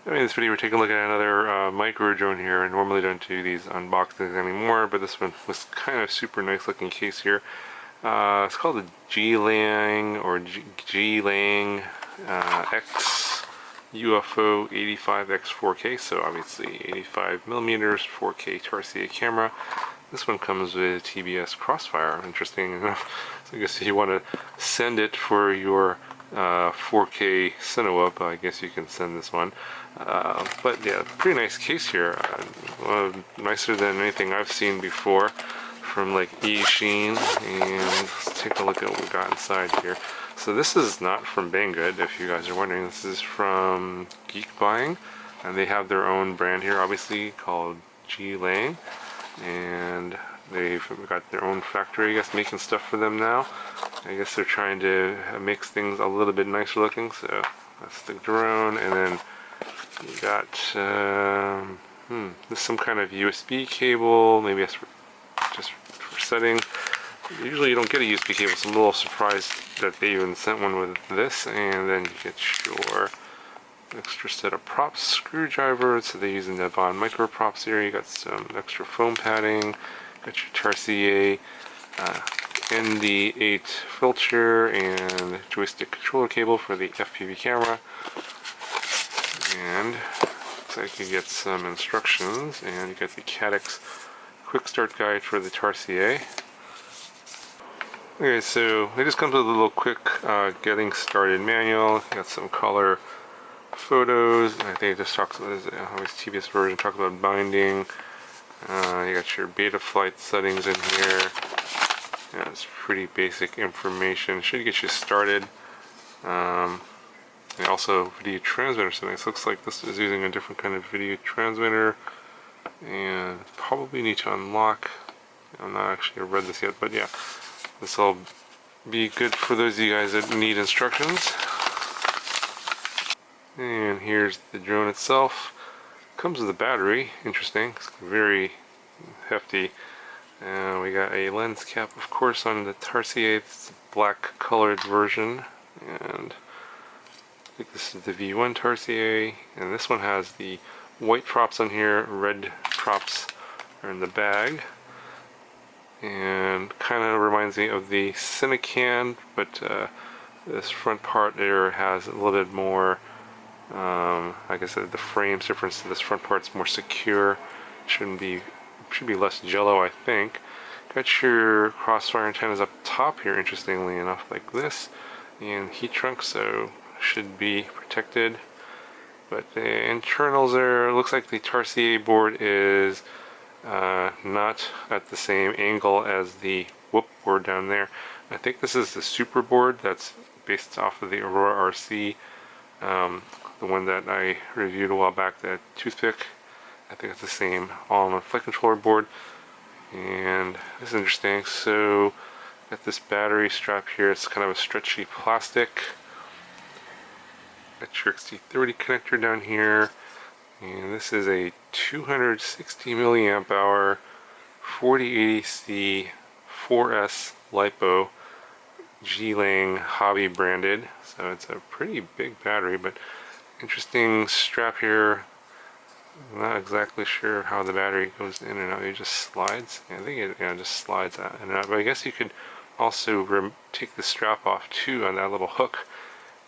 In this video we're taking a look at another micro drone here. I normally don't do these unboxings anymore, but this one was kind of super nice looking case here. It's called the GEELANG or GEELANG X-UFO 85X4K, so obviously 85 millimeters 4K Tarsier camera. This one comes with TBS Crossfire, interesting enough. So I guess if you want to send it for your 4K Cinewhoop, I guess you can send this one. But yeah, pretty nice case here. Nicer than anything I've seen before from like Sheen. And let's take a look at what we got inside here. So this is not from Banggood, if you guys are wondering. This is from Geek Buying, and they have their own brand here, obviously, called GEELANG. And they've got their own factory, I guess, making stuff for them now. I guess they're trying to make things a little bit nicer looking. So that's the drone, and then you got this some kind of USB cable. Maybe that's just for setting. Usually you don't get a USB cable, so I'm a little surprised that they even sent one with this. And then you get your extra set of props, screwdriver. So they're using the Bond micro props here. You got some extra foam padding. Got your Tarsier ND8 filter and joystick controller cable for the FPV camera. And looks like you get some instructions, and you got the Cadex quick start guide for the Tarsier. Okay, so it just comes with a little quick getting started manual. You got some color photos. I think it just talks about this TBS version, talks about binding. You got your beta flight settings in here. Yeah, it's pretty basic information. Should get you started. And also video transmitter settings. Looks like this is using a different kind of video transmitter, and probably need to unlock. I'm not actually read this yet, but yeah, this will be good for those of you guys that need instructions. And here's the drone itself. Comes with a battery. Interesting. It's very hefty. We got a lens cap, of course, on the Tarsier. It's a black colored version, and I think this is the V1 Tarsier, and this one has the white props on here, red props are in the bag, and kind of reminds me of the Cinecan, but this front part there has a little bit more, like I said, the frame's different, so this front part's more secure. Should be less jello, I think. Got your crossfire antennas up top here, interestingly enough, like this, and heat trunk, so should be protected. But the internals there, looks like the Tarsier board is not at the same angle as the Whoop board down there. I think this is the super board that's based off of the Aurora RC, the one that I reviewed a while back, that toothpick. I think it's the same all-in-one flight controller board. And this is interesting. So got this battery strap here. It's kind of a stretchy plastic. Got your XT30 connector down here, and this is a 260 milliamp hour 4080C 4S LiPo GEELANG hobby branded. So it's a pretty big battery, but interesting strap here. I'm not exactly sure how the battery goes in and out. It just slides. I think it just slides out and out. But I guess you could also take the strap off too on that little hook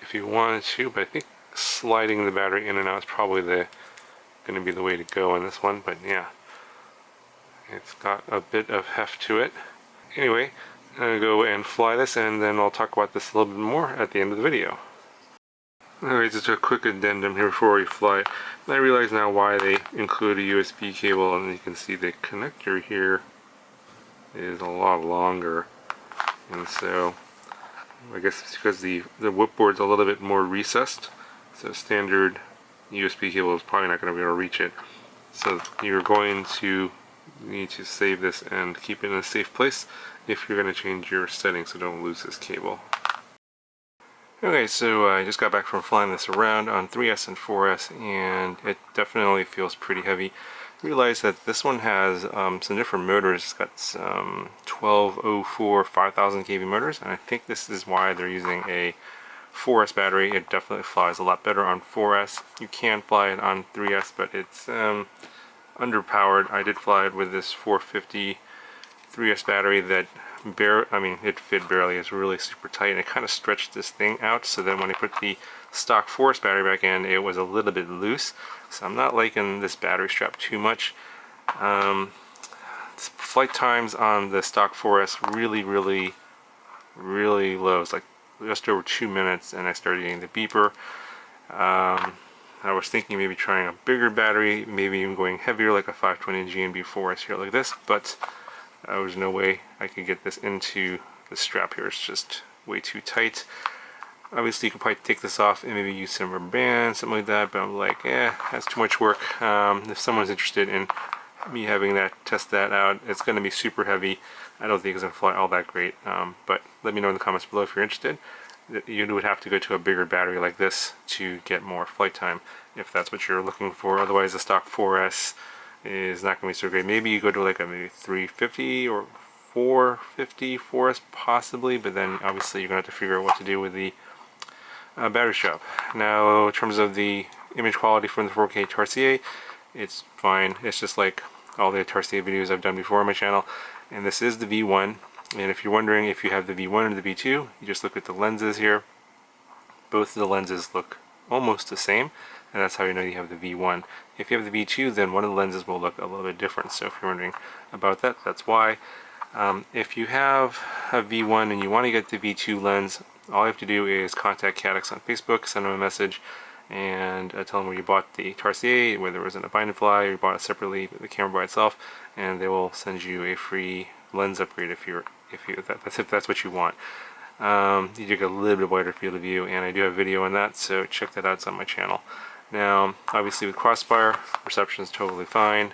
if you wanted to. But I think sliding the battery in and out is probably going to be the way to go on this one. But yeah, it's got a bit of heft to it. Anyway, I'm going to go and fly this, and then I'll talk about this a little bit more at the end of the video. Alright, just a quick addendum here before we fly. I realize now why they include a USB cable, and you can see the connector here is a lot longer. And so, I guess it's because the Whoop board's a little bit more recessed, so standard USB cable is probably not going to be able to reach it. So you're going to need to save this and keep it in a safe place if you're going to change your settings, so don't lose this cable. Okay, so I just got back from flying this around on 3S and 4S, and it definitely feels pretty heavy. Realize that this one has some different motors. It's got some 1204 5000 kV motors, and I think this is why they're using a 4S battery. It definitely flies a lot better on 4S. You can fly it on 3S, but it's underpowered. I did fly it with this 450 3S battery that it fit barely. It's really super tight, and it kind of stretched this thing out, so then when I put the stock 4S battery back in, it was a little bit loose. So I'm not liking this battery strap too much. Flight times on the stock 4S really low. It's like just over 2 minutes, and I started getting the beeper. I was thinking maybe trying a bigger battery, maybe even going heavier like a 520 GNB 4S here like this, but there was no way I could get this into the strap here. It's just way too tight. Obviously you could probably take this off and maybe use some rubber bands, something like that, but I'm like, that's too much work. If someone's interested in me having that, test that out, it's going to be super heavy. I don't think it's going to fly all that great, but let me know in the comments below if you're interested. You would have to go to a bigger battery like this to get more flight time, if that's what you're looking for. Otherwise the stock 4S is not going to be so great. Maybe you go to like a maybe 350 or 450 4S possibly, but then obviously you're going to have to figure out what to do with the battery strap. Now, in terms of the image quality from the 4K Tarsier, it's fine. It's just like all the Tarsier videos I've done before on my channel, and this is the V1. And if you're wondering if you have the V1 or the V2, you just look at the lenses here. Both of the lenses look almost the same, and that's how you know you have the V1. If you have the V2, then one of the lenses will look a little bit different. So if you're wondering about that, that's why. If you have a V1 and you want to get the V2 lens, all you have to do is contact Caddx on Facebook, send them a message, and tell them where you bought the Tarsier, whether it was in a bind and fly or you bought it separately, the camera by itself, and they will send you a free lens upgrade if that's what you want. You do get a little bit wider field of view, and I do have a video on that, so check that out. It's on my channel. Now, obviously with Crossfire, reception is totally fine.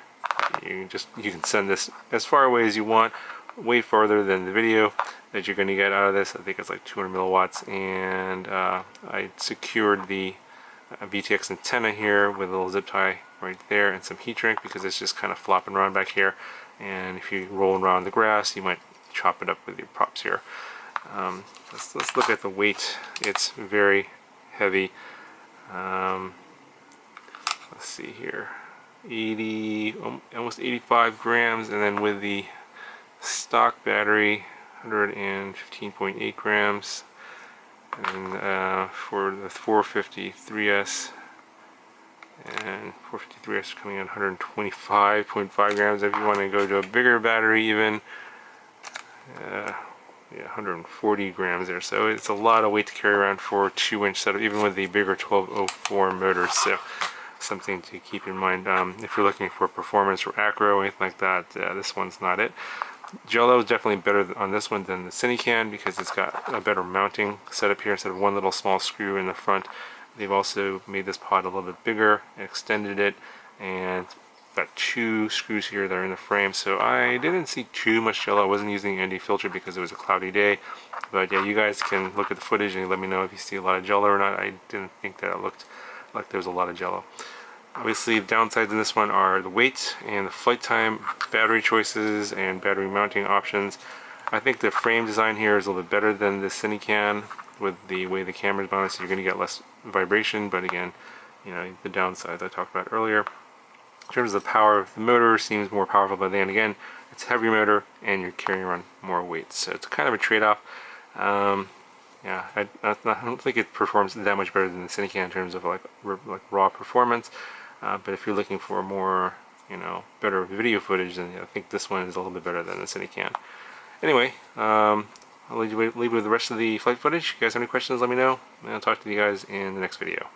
You can send this as far away as you want, way farther than the video that you're going to get out of this. I think it's like 200 milliwatts, and I secured the VTX antenna here with a little zip tie right there and some heat shrink, because it's just kind of flopping around back here, and if you roll around the grass you might chop it up with your props here. Let's look at the weight. It's very heavy. Let's see here, 80, almost 85 grams, and then with the stock battery 115.8 grams, and for the 450 3S, and 450 3S coming in 125.5 grams. If you want to go to a bigger battery even, yeah, 140 grams there. So it's a lot of weight to carry around for a 2-inch setup, even with the bigger 1204 motors. So something to keep in mind if you're looking for performance or acro or anything like that. This one's not it. Jello is definitely better on this one than the Cinecan, because it's got a better mounting setup here. Instead of one little small screw in the front, they've also made this pod a little bit bigger, extended it, and got 2 screws here that are in the frame. So I didn't see too much jello. I wasn't using ND filter because it was a cloudy day, but yeah, you guys can look at the footage and let me know if you see a lot of jello or not. I didn't think that it looked like there was a lot of jello. Obviously, the downsides in this one are the weight and the flight time, battery choices, and battery mounting options. I think the frame design here is a little bit better than the Cinecan with the way the camera is mounted, so you're going to get less vibration, but again, you know, the downsides I talked about earlier. In terms of the power, the motor seems more powerful, but then again, it's a heavier motor and you're carrying around more weight, so it's kind of a trade-off. Yeah, I don't think it performs that much better than the Cinecan in terms of like raw performance. But if you're looking for more, you know, better video footage, then I think this one is a little bit better than the Cinecan. Anyway, I'll leave you with the rest of the flight footage. If you guys have any questions, let me know, and I'll talk to you guys in the next video.